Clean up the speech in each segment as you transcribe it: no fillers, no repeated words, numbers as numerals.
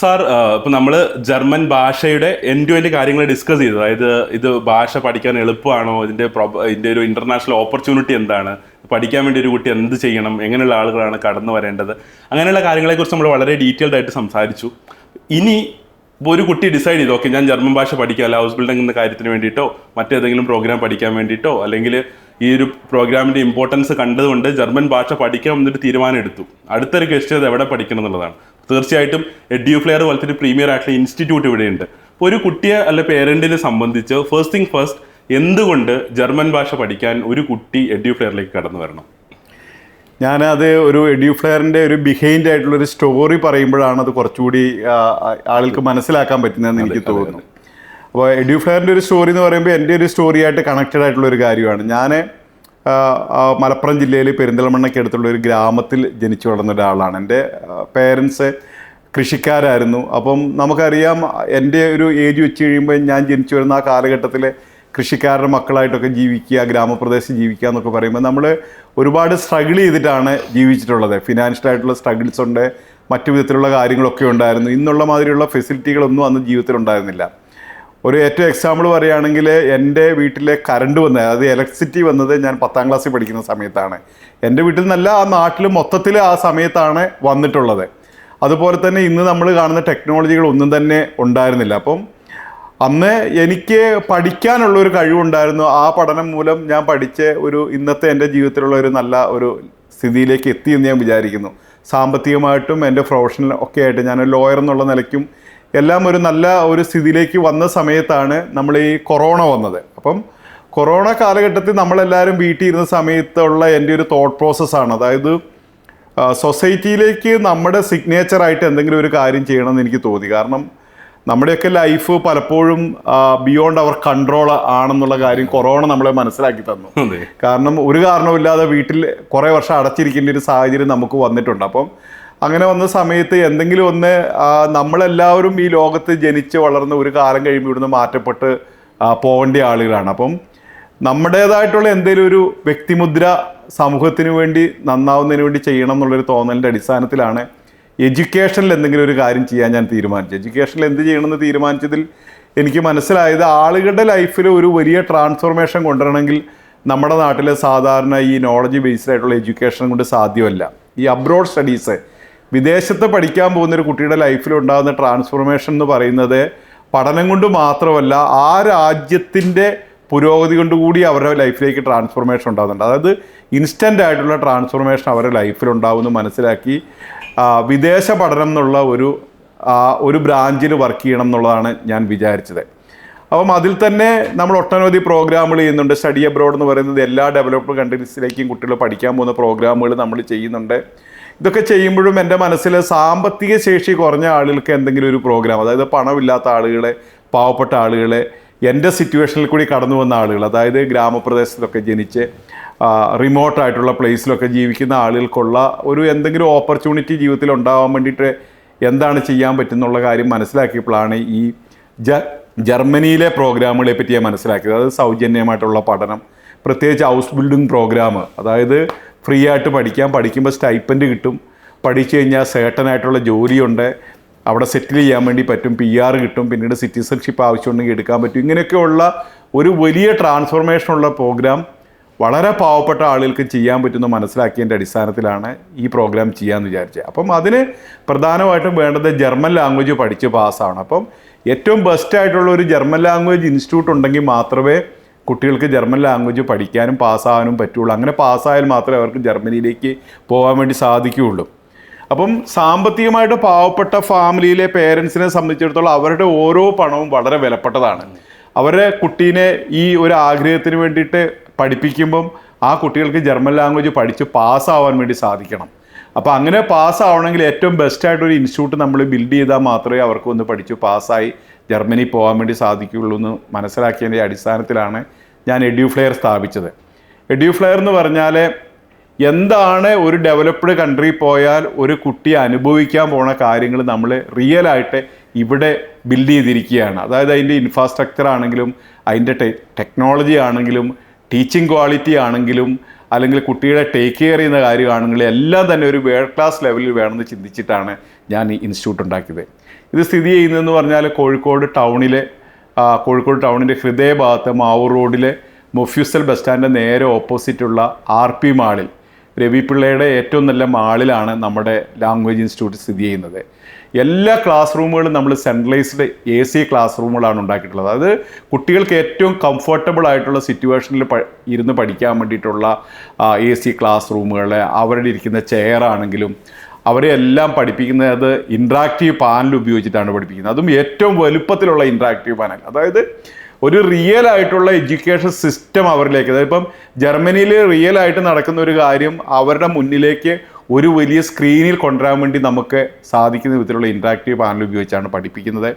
Sir, ഇപ്പം നമ്മൾ German ഭാഷയുടെ എൻഡ് ടു എൻഡ് കാര്യങ്ങൾ ഡിസ്കസ് ചെയ്തു. അതായത് ഇത് ഭാഷ പഠിക്കാൻ എളുപ്പമാണോ, ഇതിൻ്റെ ഒരു ഇൻ്റർനാഷണൽ ഓപ്പർച്യൂണിറ്റി എന്താണ്, പഠിക്കാൻ വേണ്ടി ഒരു കുട്ടി എന്ത് ചെയ്യണം, എങ്ങനെയുള്ള ആളുകളാണ് കടന്നു വരേണ്ടത്, അങ്ങനെയുള്ള കാര്യങ്ങളെക്കുറിച്ച് നമ്മൾ വളരെ ഡീറ്റെയിൽഡ് ആയിട്ട് സംസാരിച്ചു. ഇനി ഇപ്പോൾ ഒരു കുട്ടി ഡിസൈഡ് ചെയ്തു, ഓക്കെ ഞാൻ ജർമ്മൻ ഭാഷ പഠിക്കുക, അല്ല ഹൗസ് ബിൽഡിംഗ് എന്ന കാര്യത്തിന് വേണ്ടിയിട്ടോ മറ്റേതെങ്കിലും പ്രോഗ്രാം പഠിക്കാൻ വേണ്ടിയിട്ടോ, അല്ലെങ്കിൽ ഈ ഒരു പ്രോഗ്രാമിൻ്റെ ഇമ്പോർട്ടൻസ് കണ്ടതുകൊണ്ട് ജർമ്മൻ ഭാഷ പഠിക്കാം എന്നൊരു തീരുമാനം എടുത്തു. അടുത്തൊരു ക്വസ്റ്റ്യൻ അത് എവിടെ പഠിക്കണം എന്നുള്ളതാണ്. തീർച്ചയായിട്ടും എഡ്യൂഫ്ലെയർ പോലത്തെ ഒരു പ്രീമിയർ ആയിട്ടുള്ള ഇൻസ്റ്റിറ്റ്യൂട്ട് ഇവിടെയുണ്ട്. അപ്പോൾ ഒരു കുട്ടിയെ അല്ല പേരൻറ്റിനെ സംബന്ധിച്ച് ഫസ്റ്റ് തിങ് ഫസ്റ്റ്, എന്തുകൊണ്ട് ജർമ്മൻ ഭാഷ പഠിക്കാൻ ഒരു കുട്ടി എഡ്യൂഫ്ലെയറിലേക്ക് കടന്നു വരണം? ഞാനത് ഒരു എഡ്യൂഫ്ലെയറിൻ്റെ ഒരു ബിഹൈൻഡ് ആയിട്ടുള്ളൊരു സ്റ്റോറി പറയുമ്പോഴാണ് അത് കുറച്ചുകൂടി ആളുകൾക്ക് മനസ്സിലാക്കാൻ പറ്റുന്നതെന്ന് എനിക്ക് തോന്നുന്നു. അപ്പോൾ എഡ്യൂഫ്ലെയറിൻ്റെ ഒരു സ്റ്റോറി എന്ന് പറയുമ്പോൾ എൻ്റെ ഒരു സ്റ്റോറിയായിട്ട് കണക്റ്റഡ് ആയിട്ടുള്ളൊരു കാര്യമാണ്. ഞാൻ മലപ്പുറം ജില്ലയിൽ പെരിന്തൽമണ്ണയ്ക്ക് അടുത്തുള്ള ഒരു ഗ്രാമത്തിൽ ജനിച്ചു വളർന്ന ഒരാളാണ്. എൻ്റെ പേരൻസ് കൃഷിക്കാരായിരുന്നു. അപ്പം നമുക്കറിയാം, എൻ്റെ ഒരു ഏജ് വെച്ച് കഴിയുമ്പോൾ ഞാൻ ജനിച്ചു വരുന്ന ആ കാലഘട്ടത്തിൽ കൃഷിക്കാരുടെ മക്കളായിട്ടൊക്കെ ജീവിക്കുക, ഗ്രാമപ്രദേശത്ത് ജീവിക്കുക എന്നൊക്കെ പറയുമ്പോൾ നമ്മൾ ഒരുപാട് സ്ട്രഗിൾ ചെയ്തിട്ടാണ് ജീവിച്ചിട്ടുള്ളത്. ഫിനാൻഷ്യലായിട്ടുള്ള സ്ട്രഗിൾസ് ഉണ്ട്, മറ്റു വിധത്തിലുള്ള കാര്യങ്ങളൊക്കെ ഉണ്ടായിരുന്നു. ഇന്നുള്ള മാതിരിയുള്ള ഫെസിലിറ്റികളൊന്നും അന്ന് ജീവിതത്തിൽ ഉണ്ടായിരുന്നില്ല. ഒരു ഏറ്റവും എക്സാമ്പിൾ പറയുകയാണെങ്കിൽ, എൻ്റെ വീട്ടിലെ കറണ്ട് വന്നത്, അതായത് ഇലക്ട്രിസിറ്റി വന്നത് ഞാൻ 10ാം ക്ലാസ്സിൽ പഠിക്കുന്ന സമയത്താണ്. എൻ്റെ വീട്ടിൽ നിന്നല്ല, ആ നാട്ടിൽ മൊത്തത്തിൽ ആ സമയത്താണ് വന്നിട്ടുള്ളത്. അതുപോലെ തന്നെ ഇന്ന് നമ്മൾ കാണുന്ന ടെക്നോളജികൾ ഒന്നും തന്നെ ഉണ്ടായിരുന്നില്ല. അപ്പം അന്ന് എനിക്ക് പഠിക്കാനുള്ളൊരു കഴിവുണ്ടായിരുന്നു. ആ പഠനം മൂലം ഞാൻ പഠിച്ച് ഇന്നത്തെ എൻ്റെ ജീവിതത്തിലുള്ള ഒരു നല്ല ഒരു സ്ഥിതിയിലേക്ക് എത്തിയെന്ന് ഞാൻ വിചാരിക്കുന്നു. സാമ്പത്തികമായിട്ടും എൻ്റെ പ്രൊഫഷണൽ ഒക്കെ ആയിട്ട് ഞാൻ ലോയർ എന്നുള്ള നിലയ്ക്കും എല്ലാം ഒരു നല്ല ഒരു സ്ഥിതിയിലേക്ക് വന്ന സമയത്താണ് നമ്മൾ ഈ കൊറോണ വന്നത്. അപ്പം കൊറോണ കാലഘട്ടത്തിൽ നമ്മളെല്ലാവരും വീട്ടിൽ ഇരുന്ന സമയത്തുള്ള എൻ്റെ ഒരു തോട്ട് പ്രോസസ്സാണ്, അതായത് സൊസൈറ്റിയിലേക്ക് നമ്മുടെ സിഗ്നേച്ചറായിട്ട് എന്തെങ്കിലും ഒരു കാര്യം ചെയ്യണമെന്ന് എനിക്ക് തോന്നി. കാരണം നമ്മുടെയൊക്കെ ലൈഫ് പലപ്പോഴും ബിയോണ്ട് അവർ കൺട്രോൾ ആണെന്നുള്ള കാര്യം കൊറോണ നമ്മളെ മനസ്സിലാക്കി തന്നു. കാരണം ഒരു കാരണവുമില്ലാതെ വീട്ടിൽ കുറേ വർഷം അടച്ചിരിക്കേണ്ട ഒരു സാഹചര്യം നമുക്ക് വന്നിട്ടുണ്ട്. അപ്പം അങ്ങനെ വന്ന സമയത്ത് എന്തെങ്കിലും ഒന്ന് നമ്മളെല്ലാവരും ഈ ലോകത്ത് ജനിച്ച് വളർന്ന് ഒരു കാലം കഴിയുമ്പോൾ ഇവിടുന്ന് മാറ്റപ്പെട്ട് പോകേണ്ട ആളുകളാണ്. അപ്പം നമ്മുടേതായിട്ടുള്ള എന്തെങ്കിലും ഒരു വ്യക്തിമുദ്ര സമൂഹത്തിന് വേണ്ടി നന്നാവുന്നതിന് വേണ്ടി ചെയ്യണം എന്നുള്ളൊരു തോന്നലിൻ്റെ അടിസ്ഥാനത്തിലാണ് എഡ്യൂക്കേഷനിൽ എന്തെങ്കിലും ഒരു കാര്യം ചെയ്യാൻ ഞാൻ തീരുമാനിച്ചു. എഡ്യൂക്കേഷനിൽ എന്ത് ചെയ്യണമെന്ന് തീരുമാനിച്ചതിൽ എനിക്ക് മനസ്സിലായത്, ആളുകളുടെ ലൈഫിൽ ഒരു വലിയ ട്രാൻസ്ഫോർമേഷൻ കൊണ്ടുവരണമെങ്കിൽ നമ്മുടെ നാട്ടിൽ സാധാരണ ഈ നോളജ് ബേസ്ഡ് ആയിട്ടുള്ള എഡ്യൂക്കേഷൻ കൊണ്ട് സാധ്യമല്ല. ഈ അബ്രോഡ് സ്റ്റഡീസ്, വിദേശത്ത് പഠിക്കാൻ പോകുന്നൊരു കുട്ടിയുടെ ലൈഫിൽ ഉണ്ടാകുന്ന ട്രാൻസ്ഫോർമേഷൻ എന്ന് പറയുന്നത് പഠനം കൊണ്ട് മാത്രമല്ല, ആ രാജ്യത്തിൻ്റെ പുരോഗതി കൊണ്ടുകൂടി അവരുടെ ലൈഫിലേക്ക് ട്രാൻസ്ഫോർമേഷൻ ഉണ്ടാകുന്നുണ്ട്. അതായത് ഇൻസ്റ്റൻ്റ് ആയിട്ടുള്ള ട്രാൻസ്ഫോർമേഷൻ അവരുടെ ലൈഫിലുണ്ടാവുമെന്ന് മനസ്സിലാക്കി വിദേശ പഠനം എന്നുള്ള ഒരു ബ്രാഞ്ചിൽ വർക്ക് ചെയ്യണം എന്നുള്ളതാണ് ഞാൻ വിചാരിച്ചത്. അപ്പം അതിൽ തന്നെ നമ്മൾ ഒട്ടനവധി പ്രോഗ്രാമുകൾ ചെയ്യുന്നുണ്ട്. സ്റ്റഡി അബ്രോഡ് എന്ന് പറയുന്നത് എല്ലാ ഡെവലപ്ഡ് കൺട്രീസിലേക്കും കുട്ടികൾ പഠിക്കാൻ പോകുന്ന പ്രോഗ്രാമുകൾ നമ്മൾ ചെയ്യുന്നുണ്ട്. ഇതൊക്കെ ചെയ്യുമ്പോഴും എൻ്റെ മനസ്സിൽ സാമ്പത്തിക ശേഷി കുറഞ്ഞ ആളുകൾക്ക് എന്തെങ്കിലും ഒരു പ്രോഗ്രാം, അതായത് പണമില്ലാത്ത ആളുകളെ, പാവപ്പെട്ട ആളുകളെ, എൻ്റെ സിറ്റുവേഷനിൽ കൂടി കടന്നു വന്ന ആളുകൾ, അതായത് ഗ്രാമപ്രദേശത്തൊക്കെ ജനിച്ച് റിമോട്ടായിട്ടുള്ള പ്ലേസിലൊക്കെ ജീവിക്കുന്ന ആളുകൾക്കുള്ള എന്തെങ്കിലും ഓപ്പർച്യൂണിറ്റി ജീവിതത്തിൽ ഉണ്ടാവാൻ വേണ്ടിയിട്ട് എന്താണ് ചെയ്യാൻ പറ്റുന്നുള്ള കാര്യം മനസ്സിലാക്കിയപ്പോഴാണ് ഈ ജർമ്മനിയിലെ പ്രോഗ്രാമുകളെ പറ്റി ഞാൻ മനസ്സിലാക്കിയത്. അതായത് സൗജന്യമായിട്ടുള്ള പഠനം, പ്രത്യേകിച്ച് ഹൗസ് ബിൽഡിംഗ് പ്രോഗ്രാം, അതായത് ഫ്രീ ആയിട്ട് പഠിക്കുമ്പോൾ സ്റ്റൈപ്പൻഡ് കിട്ടും, പഠിച്ചു കഴിഞ്ഞാൽ സേട്ടനായിട്ടുള്ള ജോലിയുണ്ട്, അവിടെ സെറ്റിൽ ചെയ്യാൻ വേണ്ടി പറ്റും, PR കിട്ടും, പിന്നീട് സിറ്റിസൺഷിപ്പ് ആവശ്യമുണ്ടെങ്കിൽ എടുക്കാൻ പറ്റും. ഇങ്ങനെയൊക്കെയുള്ള ഒരു വലിയ ട്രാൻസ്ഫോർമേഷനുള്ള പ്രോഗ്രാം വളരെ പാവപ്പെട്ട ആളുകൾക്ക് ചെയ്യാൻ പറ്റുമെന്ന് മനസ്സിലാക്കിയതിൻ്റെ അടിസ്ഥാനത്തിലാണ് ഈ പ്രോഗ്രാം ചെയ്യാമെന്ന് വിചാരിച്ചത്. അപ്പം അതിന് പ്രധാനമായിട്ടും വേണ്ടത് ജർമ്മൻ ലാംഗ്വേജ് പഠിച്ച് പാസ്സാവണം. അപ്പം ഏറ്റവും ബെസ്റ്റായിട്ടുള്ള ഒരു ജർമ്മൻ ലാംഗ്വേജ് ഇൻസ്റ്റിറ്റ്യൂട്ട് ഉണ്ടെങ്കിൽ മാത്രമേ കുട്ടികൾക്ക് ജർമ്മൻ ലാംഗ്വേജ് പഠിക്കാനും പാസ്സാകാനും പറ്റുള്ളൂ. അങ്ങനെ പാസ്സായാൽ മാത്രമേ അവർക്ക് ജർമ്മനിയിലേക്ക് പോകാൻ വേണ്ടി സാധിക്കുകയുള്ളൂ. അപ്പം സാമ്പത്തികമായിട്ട് പാവപ്പെട്ട ഫാമിലിയിലെ പേരൻസിനെ സംബന്ധിച്ചിടത്തോളം അവരുടെ ഓരോ പണവും വളരെ വിലപ്പെട്ടതാണ്. അവരുടെ കുട്ടീനെ ഈ ഒരു ആഗ്രഹത്തിന് വേണ്ടിയിട്ട് പഠിപ്പിക്കുമ്പം ആ കുട്ടികൾക്ക് ജർമ്മൻ ലാംഗ്വേജ് പഠിച്ച് പാസ്സാവാൻ വേണ്ടി സാധിക്കണം. അപ്പോൾ അങ്ങനെ പാസ്സാവണമെങ്കിൽ ഏറ്റവും ബെസ്റ്റായിട്ടൊരു ഇൻസ്റ്റിറ്റ്യൂട്ട് നമ്മൾ ബിൽഡ് ചെയ്താൽ മാത്രമേ അവർക്ക് ഒന്ന് പഠിച്ച് പാസ്സായി ജർമ്മനി പോകാൻ വേണ്ടി സാധിക്കുകയുള്ളൂ എന്ന് മനസ്സിലാക്കിയതിൻ്റെ അടിസ്ഥാനത്തിലാണ് ഞാൻ എഡ്യൂഫ്ലെയർ സ്ഥാപിച്ചത്. എഡ്യൂഫ്ലെയർ എന്ന് പറഞ്ഞാൽ എന്താണ് ഒരു ഡെവലപ്ഡ് കൺട്രി പോയാൽ ഒരു കുട്ടി അനുഭവിക്കാൻ പോണ കാര്യങ്ങൾ നമ്മൾ റിയലായിട്ട് ഇവിടെ ബിൽഡ് ചെയ്തിരിക്കുകയാണ്. അതായത് അതിൻ്റെ ഇൻഫ്രാസ്ട്രക്ചർ ആണെങ്കിലും അതിൻ്റെ ടെക്നോളജി ആണെങ്കിലും ടീച്ചിങ് ക്വാളിറ്റി ആണെങ്കിലും അല്ലെങ്കിൽ കുട്ടികളെ ടേക്ക് കെയർ ചെയ്യുന്ന കാര്യമാണെങ്കിലും എല്ലാം തന്നെ ഒരു വേൾഡ് ക്ലാസ് ലെവലിൽ വേണമെന്ന് ചിന്തിച്ചിട്ടാണ് ഞാൻ ഈ ഇൻസ്റ്റിറ്റ്യൂട്ട് ഉണ്ടാക്കിയത്. ഇത് സ്ഥിതി ചെയ്യുന്നതെന്ന് പറഞ്ഞാൽ കോഴിക്കോട് ടൗണിൻ്റെ ഹൃദയഭാഗത്ത് മാവൂർ റോഡിലെ മൊഫ്യൂസൽ ബസ് സ്റ്റാൻഡിൻ്റെ നേരെ ഓപ്പോസിറ്റുള്ള RP മാളിൽ, രവി പിള്ളയുടെ ഏറ്റവും നല്ല മാളിലാണ് നമ്മുടെ ലാംഗ്വേജ് ഇൻസ്റ്റിറ്റ്യൂട്ട് സ്ഥിതി ചെയ്യുന്നത്. എല്ലാ ക്ലാസ് റൂമുകളും നമ്മൾ സെൻട്രലൈസ്ഡ് AC ക്ലാസ് റൂമുകളാണ് ഉണ്ടാക്കിയിട്ടുള്ളത്. അത് കുട്ടികൾക്ക് ഏറ്റവും കംഫർട്ടബിൾ ആയിട്ടുള്ള സിറ്റുവേഷനിൽ ഇരുന്ന് പഠിക്കാൻ വേണ്ടിയിട്ടുള്ള AC ക്ലാസ് റൂമുകൾ, അവരുടെ ഇരിക്കുന്ന ചെയറാണെങ്കിലും അവരെ എല്ലാം പഠിപ്പിക്കുന്നത് ഇൻട്രാക്റ്റീവ് പാനൽ ഉപയോഗിച്ചിട്ടാണ് പഠിപ്പിക്കുന്നത്. അതും ഏറ്റവും വലുപ്പത്തിലുള്ള ഇൻട്രാക്റ്റീവ് പാനൽ. അതായത് ഒരു റിയൽ ആയിട്ടുള്ള എഡ്യൂക്കേഷൻ സിസ്റ്റം അവരിലേക്ക്, അതായത് ഇപ്പം ജർമ്മനിയിൽ റിയൽ ആയിട്ട് നടക്കുന്ന ഒരു കാര്യം അവരുടെ മുന്നിലേക്ക് ഒരു വലിയ സ്ക്രീനിൽ കൊണ്ടുവരാൻ വേണ്ടി നമുക്ക് സാധിക്കുന്ന വിധത്തിലുള്ള ഇൻട്രാക്റ്റീവ് പാനൽ ഉപയോഗിച്ചാണ് പഠിപ്പിക്കുന്നത്.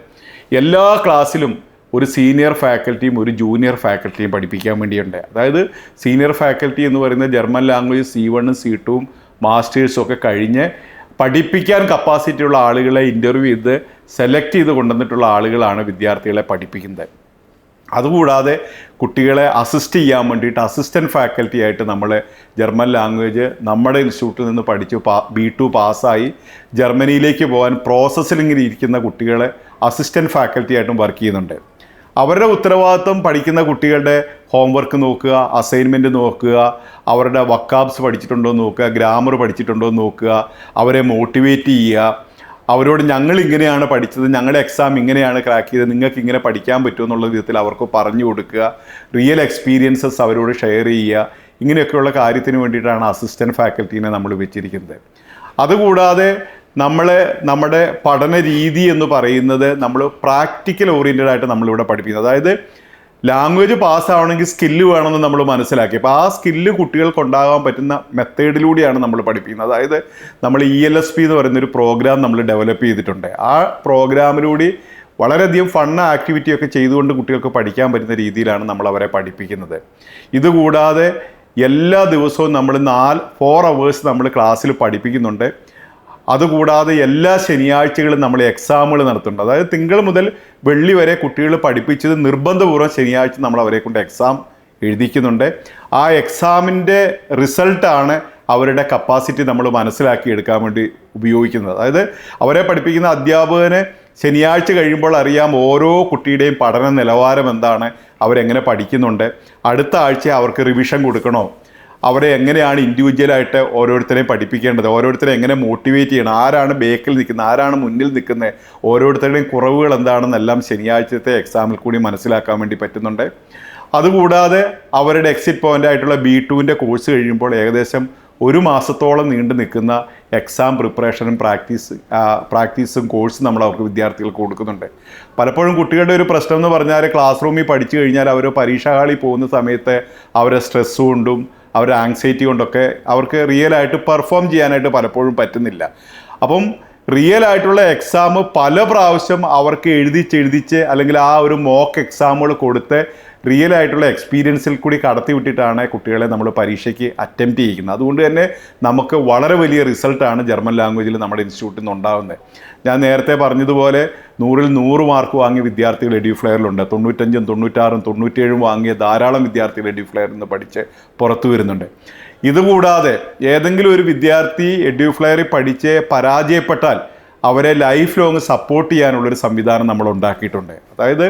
എല്ലാ ക്ലാസ്സിലും ഒരു സീനിയർ ഫാക്കൽറ്റിയും ഒരു ജൂനിയർ ഫാക്കൽറ്റിയും പഠിപ്പിക്കാൻ വേണ്ടിയുണ്ട്. അതായത് സീനിയർ ഫാക്കൽറ്റി എന്ന് പറയുന്നത് ജർമ്മൻ ലാംഗ്വേജ് C1 C2 മാസ്റ്റേഴ്സും ഒക്കെ കഴിഞ്ഞ് പഠിപ്പിക്കാൻ കപ്പാസിറ്റി ഉള്ള ആളുകളെ ഇൻ്റർവ്യൂ ചെയ്ത് സെലക്ട് ചെയ്ത് കൊണ്ടുവന്നിട്ടുള്ള ആളുകളാണ് വിദ്യാർത്ഥികളെ പഠിപ്പിക്കുന്നത്. അതുകൂടാതെ കുട്ടികളെ അസിസ്റ്റ് ചെയ്യാൻ വേണ്ടിയിട്ട് അസിസ്റ്റൻറ്റ് ഫാക്കൽറ്റി ആയിട്ട് നമ്മൾ ജർമ്മൻ ലാംഗ്വേജ് നമ്മുടെ ഇൻസ്റ്റിറ്റ്യൂട്ടിൽ നിന്ന് പഠിച്ചു B2 പാസ്സായി ജർമ്മനിയിലേക്ക് പോകാൻ പ്രോസസ്സിലിങ്ങനെ ഇരിക്കുന്ന കുട്ടികളെ അസിസ്റ്റൻറ്റ് ഫാക്കൽറ്റി ആയിട്ടും വർക്ക് ചെയ്യുന്നുണ്ട്. അവരുടെ ഉത്തരവാദിത്വം പഠിക്കുന്ന കുട്ടികളുടെ ഹോംവർക്ക് നോക്കുക, അസൈൻമെൻറ്റ് നോക്കുക, അവരുടെ വക്കാബ്സ് പഠിച്ചിട്ടുണ്ടോ എന്ന് നോക്കുക, ഗ്രാമർ പഠിച്ചിട്ടുണ്ടോ എന്ന് നോക്കുക, അവരെ മോട്ടിവേറ്റ് ചെയ്യുക, അവരോട് ഞങ്ങൾ ഇങ്ങനെയാണ് പഠിച്ചത്, ഞങ്ങളുടെ എക്സാം ഇങ്ങനെയാണ് ക്രാക്ക് ചെയ്തത്, നിങ്ങൾക്ക് ഇങ്ങനെ പഠിക്കാൻ പറ്റുമോ എന്നുള്ള വിധത്തിൽ അവർക്ക് പറഞ്ഞു കൊടുക്കുക, റിയൽ എക്സ്പീരിയൻസസ് അവരോട് ഷെയർ ചെയ്യുക. ഇങ്ങനെയൊക്കെയുള്ള കാര്യത്തിന് വേണ്ടിയിട്ടാണ് അസിസ്റ്റൻറ്റ് ഫാക്കൽറ്റീനെ നമ്മൾ വെച്ചിരിക്കുന്നത്. അതുകൂടാതെ നമ്മുടെ പഠന രീതി എന്ന് പറയുന്നത് നമ്മൾ പ്രാക്ടിക്കൽ ഓറിയൻറ്റഡ് ആയിട്ട് നമ്മളിവിടെ പഠിപ്പിക്കുന്നത്. അതായത് ലാംഗ്വേജ് പാസ്സാവണമെങ്കിൽ സ്കില്ല് വേണമെന്ന് നമ്മൾ മനസ്സിലാക്കി. അപ്പോൾ ആ സ്കില്ല് കുട്ടികൾക്ക് ഉണ്ടാകാൻ പറ്റുന്ന മെത്തേഡിലൂടെയാണ് നമ്മൾ പഠിപ്പിക്കുന്നത്. അതായത് നമ്മൾ ELSP എന്ന് പറയുന്നൊരു പ്രോഗ്രാം നമ്മൾ ഡെവലപ്പ് ചെയ്തിട്ടുണ്ട്. ആ പ്രോഗ്രാമിലൂടെ വളരെയധികം ഫൺ ആക്ടിവിറ്റിയൊക്കെ ചെയ്തുകൊണ്ട് കുട്ടികൾക്ക് പഠിക്കാൻ പറ്റുന്ന രീതിയിലാണ് നമ്മൾ അവരെ പഠിപ്പിക്കുന്നത്. ഇതുകൂടാതെ എല്ലാ ദിവസവും നമ്മൾ 4 hours നമ്മൾ ക്ലാസ്സിൽ പഠിപ്പിക്കുന്നുണ്ട്. അതുകൂടാതെ എല്ലാ ശനിയാഴ്ചകളും നമ്മൾ എക്സാമുകൾ നടത്തുന്നുണ്ട്. അതായത് തിങ്കൾ മുതൽ വെള്ളി വരെ കുട്ടികൾ പഠിപ്പിച്ചത് നിർബന്ധപൂർവ്വം ശനിയാഴ്ച നമ്മൾ അവരെ കൊണ്ട് എക്സാം എഴുതിക്കുന്നുണ്ട്. ആ എക്സാമിൻ്റെ റിസൾട്ടാണ് അവരുടെ കപ്പാസിറ്റി നമ്മൾ മനസ്സിലാക്കി എടുക്കാൻ വേണ്ടി ഉപയോഗിക്കുന്നത്. അതായത് അവരെ പഠിപ്പിക്കുന്ന അധ്യാപകന് ശനിയാഴ്ച കഴിയുമ്പോൾ അറിയാം ഓരോ കുട്ടിയുടെയും പഠന നിലവാരം എന്താണ്, അവരെങ്ങനെ പഠിക്കുന്നുണ്ട്, അടുത്ത ആഴ്ച അവർക്ക് റിവിഷൻ കൊടുക്കണോ, അവരെ എങ്ങനെയാണ് ഇൻഡിവിജ്വലായിട്ട് ഓരോരുത്തരെയും പഠിപ്പിക്കേണ്ടത്, ഓരോരുത്തരെ എങ്ങനെ മോട്ടിവേറ്റ് ചെയ്യണം, ആരാണ് ബേക്കിൽ നിൽക്കുന്നത്, ആരാണ് മുന്നിൽ നിൽക്കുന്നത്, ഓരോരുത്തരുടെയും കുറവുകൾ എന്താണെന്നെല്ലാം ശനിയാഴ്ചത്തെ എക്സാമിൽ കൂടി മനസ്സിലാക്കാൻ വേണ്ടി പറ്റുന്നുണ്ട്. അതുകൂടാതെ അവരുടെ എക്സിറ്റ് പോയിൻ്റ് ആയിട്ടുള്ള B2ൻ്റെ കോഴ്സ് കഴിയുമ്പോൾ ഏകദേശം 1 മാസത്തോളം നീണ്ടു നിൽക്കുന്ന എക്സാം പ്രിപ്പറേഷനും പ്രാക്ടീസും കോഴ്സും നമ്മൾ അവർക്ക് വിദ്യാർത്ഥികൾക്ക് കൊടുക്കുന്നുണ്ട്. പലപ്പോഴും കുട്ടികളുടെ ഒരു പ്രശ്നം എന്ന് പറഞ്ഞാൽ ക്ലാസ് റൂമിൽ പഠിച്ചു കഴിഞ്ഞാൽ അവർ പരീക്ഷാ ഹാളിൽ പോകുന്ന സമയത്ത് അവരെ സ്ട്രെസ് കൊണ്ടും അവരുടെ ആങ്സൈറ്റി കൊണ്ടൊക്കെ അവർക്ക് റിയലായിട്ട് പെർഫോം ചെയ്യാനായിട്ട് പലപ്പോഴും പറ്റുന്നില്ല. അപ്പം റിയൽ ആയിട്ടുള്ള എക്സാം പല പ്രാവശ്യം അവർക്ക് എഴുതിച്ച് അല്ലെങ്കിൽ ആ ഒരു മോക്ക് എക്സാമുകൾ കൊടുത്ത് റിയൽ ആയിട്ടുള്ള എക്സ്പീരിയൻസിൽ കൂടി കടത്തി വിട്ടിട്ടാണ് കുട്ടികളെ നമ്മൾ പരീക്ഷയ്ക്ക് അറ്റംപ്റ്റ് ചെയ്യിക്കുന്നത്. അതുകൊണ്ട് തന്നെ നമുക്ക് വളരെ വലിയ റിസൾട്ടാണ് ജർമ്മൻ ലാംഗ്വേജിൽ നമ്മുടെ ഇൻസ്റ്റിറ്റ്യൂട്ടിൽ നിന്ന് ഉണ്ടാകുന്നത്. ഞാൻ നേരത്തെ പറഞ്ഞതുപോലെ 100ൽ 100 മാർക്ക് വാങ്ങിയ വിദ്യാർത്ഥികൾ എഡ്യൂഫ്ലെയറിലുണ്ട്. 95, 96, 97 വാങ്ങിയ ധാരാളം വിദ്യാർത്ഥികൾ എഡ്യൂഫ്ലെയറിൽ നിന്ന് പഠിച്ച് പുറത്തു വരുന്നുണ്ട്. ഇതുകൂടാതെ ഏതെങ്കിലും ഒരു വിദ്യാർത്ഥി എഡ്യൂഫ്ലെയറിൽ പഠിച്ച് പരാജയപ്പെട്ടാൽ അവരെ ലൈഫ് ലോങ് സപ്പോർട്ട് ചെയ്യാനുള്ളൊരു സംവിധാനം നമ്മൾ ഉണ്ടാക്കിയിട്ടുണ്ട്. അതായത്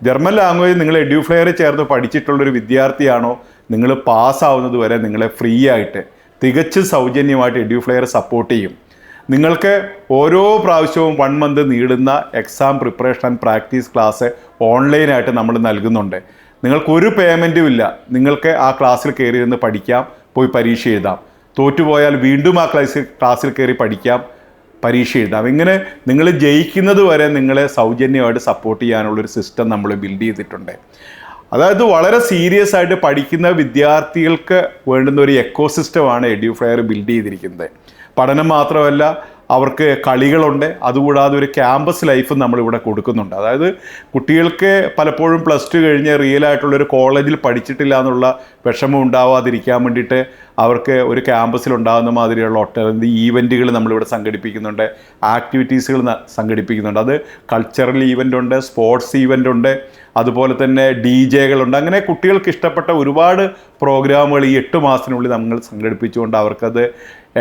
ജർമ്മൻ ലാംഗ്വേജ് നിങ്ങൾ എഡ്യൂഫ്ലെയറിൽ ചേർന്ന് പഠിച്ചിട്ടുള്ളൊരു വിദ്യാർത്ഥിയാണോ, നിങ്ങൾ പാസ്സാവുന്നത് വരെ നിങ്ങളെ ഫ്രീ ആയിട്ട് തികച്ചും സൗജന്യമായിട്ട് എഡ്യൂഫ്ലെയർ സപ്പോർട്ട് ചെയ്യും. നിങ്ങൾക്ക് ഓരോ പ്രാവശ്യവും 1 month നീളുന്ന exam preparation and practice class ഓൺലൈനായിട്ട് നമ്മൾ നൽകുന്നുണ്ട്. നിങ്ങൾക്കൊരു പേയ്മെൻറ്റും ഇല്ല. നിങ്ങൾക്ക് ആ ക്ലാസ്സിൽ കയറി ഇരുന്ന് പഠിക്കാം, പോയി പരീക്ഷ എഴുതാം. തോറ്റുപോയാൽ വീണ്ടും ആ ക്ലാസ്സിൽ കയറി പഠിക്കാം, പരീക്ഷ എഴുതാം. ഇങ്ങനെ നിങ്ങൾ ജയിക്കുന്നത് വരെ നിങ്ങളെ സൗജന്യമായിട്ട് സപ്പോർട്ട് ചെയ്യാനുള്ളൊരു സിസ്റ്റം നമ്മൾ ബിൽഡ് ചെയ്തിട്ടുണ്ട്. അതായത് വളരെ സീരിയസ് ആയിട്ട് പഠിക്കുന്ന വിദ്യാർത്ഥികൾക്ക് വേണ്ടുന്ന ഒരു എക്കോസിസ്റ്റമാണ് എഡ്യൂഫ്ലെയർ ബിൽഡ് ചെയ്തിരിക്കുന്നത്. പഠനം മാത്രമല്ല, അവർക്ക് കളികളുണ്ട്. അതുകൂടാതെ ഒരു ക്യാമ്പസ് ലൈഫും നമ്മളിവിടെ കൊടുക്കുന്നുണ്ട്. അതായത് കുട്ടികൾക്ക് പലപ്പോഴും +2 കഴിഞ്ഞ് റിയൽ ആയിട്ടുള്ളൊരു കോളേജിൽ പഠിച്ചിട്ടില്ല എന്നുള്ള വിഷമം ഉണ്ടാവാതിരിക്കാൻ വേണ്ടിയിട്ട് അവർക്ക് ഒരു ക്യാമ്പസിൽ ഉണ്ടാകുന്ന മാതിരിയുള്ള ഒട്ടനവധി ഈവൻറ്റുകൾ നമ്മളിവിടെ സംഘടിപ്പിക്കുന്നുണ്ട്, ആക്ടിവിറ്റീസുകൾ സംഘടിപ്പിക്കുന്നുണ്ട്. അത് കൾച്ചറൽ ഈവൻ്റ് ഉണ്ട്, സ്പോർട്സ് ഈവൻ്റ് ഉണ്ട്, അതുപോലെ തന്നെ DJകളുണ്ട്. അങ്ങനെ കുട്ടികൾക്ക് ഇഷ്ടപ്പെട്ട ഒരുപാട് പ്രോഗ്രാമുകൾ ഈ 8 മാസത്തിനുള്ളിൽ നമ്മൾ സംഘടിപ്പിച്ചുകൊണ്ട് അവർക്കത്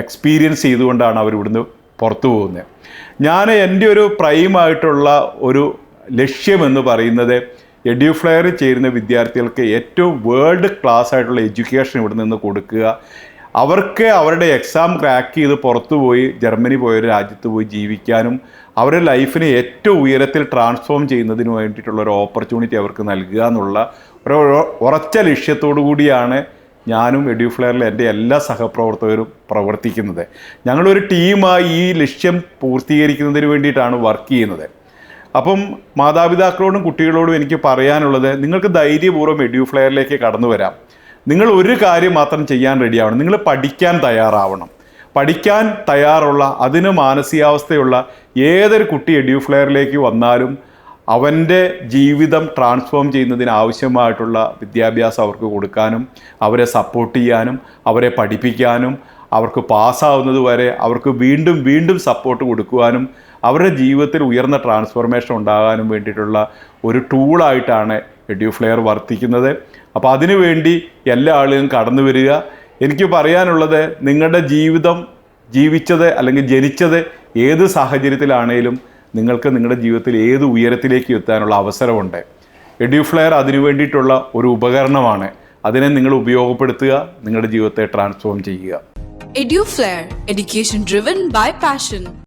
എക്സ്പീരിയൻസ് ചെയ്തുകൊണ്ടാണ് അവരിവിടുന്ന് പുറത്തു പോകുന്നത്. ഞാൻ എൻ്റെ ഒരു പ്രൈമായിട്ടുള്ള ഒരു ലക്ഷ്യമെന്ന് പറയുന്നത് എഡ്യൂഫ്ലെയറിൽ ചേരുന്ന വിദ്യാർത്ഥികൾക്ക് ഏറ്റവും വേൾഡ് ക്ലാസ് ആയിട്ടുള്ള എഡ്യൂക്കേഷൻ ഇവിടെ നിന്ന് കൊടുക്കുക. അവർക്ക് അവരുടെ എക്സാം ക്രാക്ക് ചെയ്ത് പുറത്തു പോയി ജർമ്മനി പോയൊരു രാജ്യത്ത് പോയി ജീവിക്കാനും അവരുടെ ലൈഫിനെ ഏറ്റവും ഉയരത്തിൽ ട്രാൻസ്ഫോം ചെയ്യുന്നതിന് വേണ്ടിയിട്ടുള്ള ഒരു ഓപ്പർച്യൂണിറ്റി അവർക്ക് നൽകുക എന്നുള്ള ഒരു ഉറച്ച ലക്ഷ്യത്തോടു കൂടിയാണ് ഞാനും എഡ്യൂഫ്ലെയറിലെ എൻ്റെ എല്ലാ സഹപ്രവർത്തകരും പ്രവർത്തിക്കുന്നത്. ഞങ്ങളൊരു ടീമായി ഈ ലക്ഷ്യം പൂർത്തീകരിക്കുന്നതിന് വേണ്ടിയിട്ടാണ് വർക്ക് ചെയ്യുന്നത്. അപ്പം മാതാപിതാക്കളോടും കുട്ടികളോടും എനിക്ക് പറയാനുള്ളത്, നിങ്ങൾക്ക് ധൈര്യപൂർവ്വം എഡ്യൂഫ്ലെയറിലേക്ക് കടന്നു വരാം. നിങ്ങൾ ഒരു കാര്യം മാത്രം ചെയ്യാൻ റെഡിയാവണം, നിങ്ങൾ പഠിക്കാൻ തയ്യാറാവണം. പഠിക്കാൻ തയ്യാറുള്ള, അതിന് മാനസികാവസ്ഥയുള്ള ഏതൊരു കുട്ടി എഡ്യൂഫ്ലെയറിലേക്ക് വന്നാലും അവൻ്റെ ജീവിതം ട്രാൻസ്ഫോം ചെയ്യുന്നതിന് ആവശ്യമായിട്ടുള്ള വിദ്യാഭ്യാസം അവർക്ക് കൊടുക്കാനും അവരെ സപ്പോർട്ട് ചെയ്യാനും അവരെ പഠിപ്പിക്കാനും അവർക്ക് പാസ്സാവുന്നത് വരെ അവർക്ക് വീണ്ടും വീണ്ടും സപ്പോർട്ട് കൊടുക്കുവാനും അവരുടെ ജീവിതത്തിൽ ഉയർന്ന ട്രാൻസ്ഫോർമേഷൻ ഉണ്ടാകാനും വേണ്ടിയിട്ടുള്ള ഒരു ടൂളായിട്ടാണ് എഡ്യൂഫ്ലെയർ വർത്തിക്കുന്നത്. അപ്പോൾ അതിനുവേണ്ടി എല്ലാ ആളുകളും കടന്നു വരിക. എനിക്ക് പറയാനുള്ളത്, നിങ്ങളുടെ ജീവിതം ജീവിച്ചത് അല്ലെങ്കിൽ ജനിച്ചത് ഏത് സാഹചര്യത്തിലാണേലും നിങ്ങൾക്ക് നിങ്ങളുടെ ജീവിതത്തിൽ ഏത് ഉയരത്തിലേക്ക് എത്താനുള്ള അവസരമുണ്ട്. എഡ്യൂഫ്ലെയർ അതിനു വേണ്ടിയിട്ടുള്ള ഒരു ഉപകരണമാണ്. അതിനെ നിങ്ങൾ ഉപയോഗപ്പെടുത്തുക, നിങ്ങളുടെ ജീവിതത്തെ ട്രാൻസ്ഫോം ചെയ്യുക. EduFlair, education driven by passion.